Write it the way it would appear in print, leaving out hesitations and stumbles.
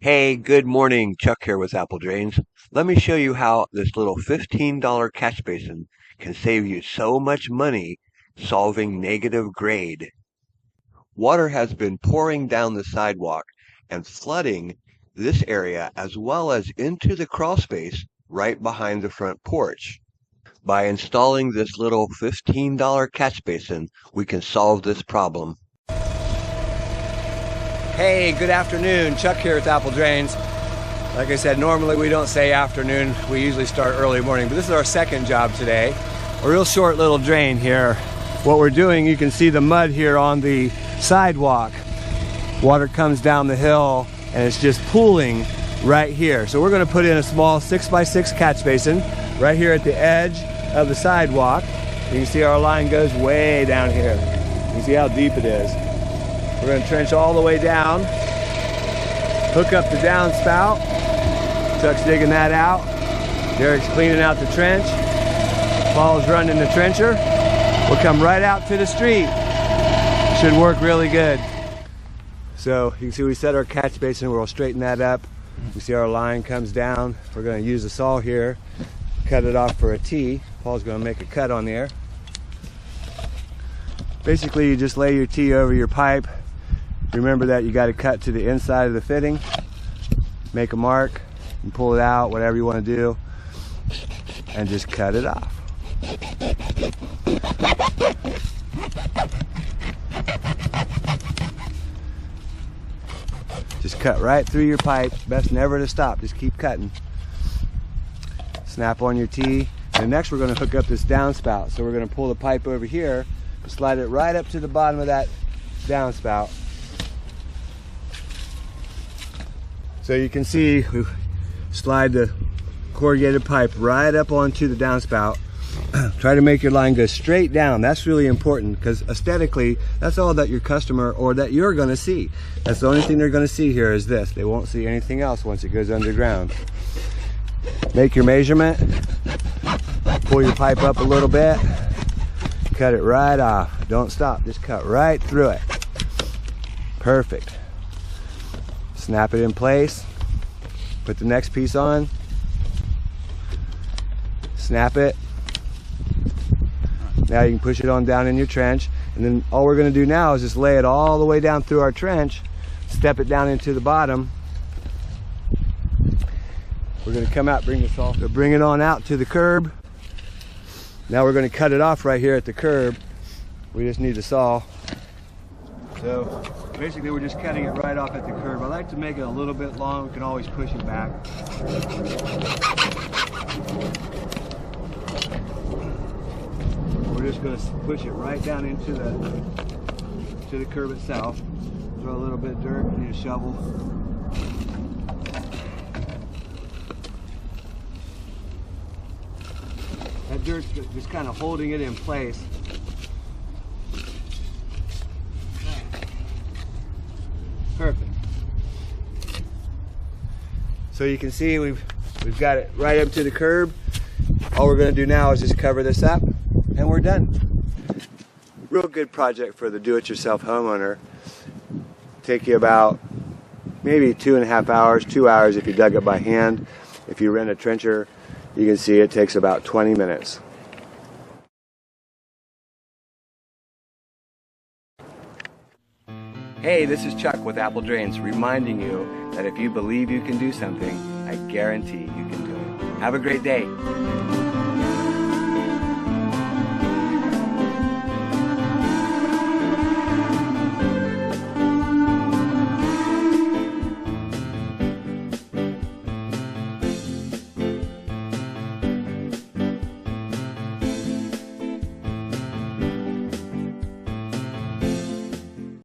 Hey, good morning. Chuck here with Apple Drains. Let me show you how this little $15 catch basin can save you so much money solving negative grade. Water has been pouring down the sidewalk and flooding this area as well as into the crawl space right behind the front porch. By installing this little $15 catch basin, we can solve this problem. Hey, good afternoon. Chuck here with Apple Drains. Like I said, normally we don't say afternoon. We usually start early morning, but this is our second job today. A real short little drain here. What we're doing, you can see the mud here on the sidewalk. Water comes down the hill and it's just pooling right here. So we're going to put in a small 6x6 catch basin right here at the edge of the sidewalk. You can see our line goes way down here. You can see how deep it is. We're going to trench all the way down, hook up the downspout. Chuck's digging that out. Derek's cleaning out the trench. Paul's running the trencher. We'll come right out to the street. Should work really good. So you can see we set our catch basin. We'll straighten that up. You see our line comes down. We're going to use a saw here, cut it off for a T. Paul's going to make a cut on there. Basically, you just lay your T over your pipe. Remember that you got to cut to the inside of the fitting, make a mark, and pull it out, whatever you want to do, and just cut it off. Just cut right through your pipe. Best never to stop, just keep cutting. Snap on your T, and next we're going to hook up this downspout. So we're going to pull the pipe over here, slide it right up to the bottom of that downspout. So you can see we slide the corrugated pipe right up onto the downspout. Try to make your line go straight down. That's really important because aesthetically, that's all that your customer or that you're going to see. That's the only thing they're going to see here is this. They won't see anything else once it goes underground. Make your measurement. Pull your pipe up a little bit. Cut it right off. Don't stop. Just cut right through it. Perfect. Snap it in place. Put the next piece on. Snap it. Now you can push it on down in your trench. And then all we're going to do now is just lay it all the way down through our trench. Step it down into the bottom. We're going to come out, bring this off. So bring it on out to the curb. Now we're going to cut it off right here at the curb. We just need a saw. So basically we're just cutting it right off at the curb. I like to make it a little bit long. We can always push it back. We're just going to push it right down into the curb itself. Throw a little bit of dirt, need a shovel. That dirt's just kind of holding it in place. Perfect. So you can see we've got it right up to the curb. All we're going to do now is just cover this up and we're done. Real good project for the do-it-yourself homeowner. Take you about maybe 2.5 hours, 2 hours if you dug it by hand. If you rent a trencher, you can see it takes about 20 minutes. Hey, this is Chuck with Apple Drains reminding you that if you believe you can do something, I guarantee you can do it. Have a great day.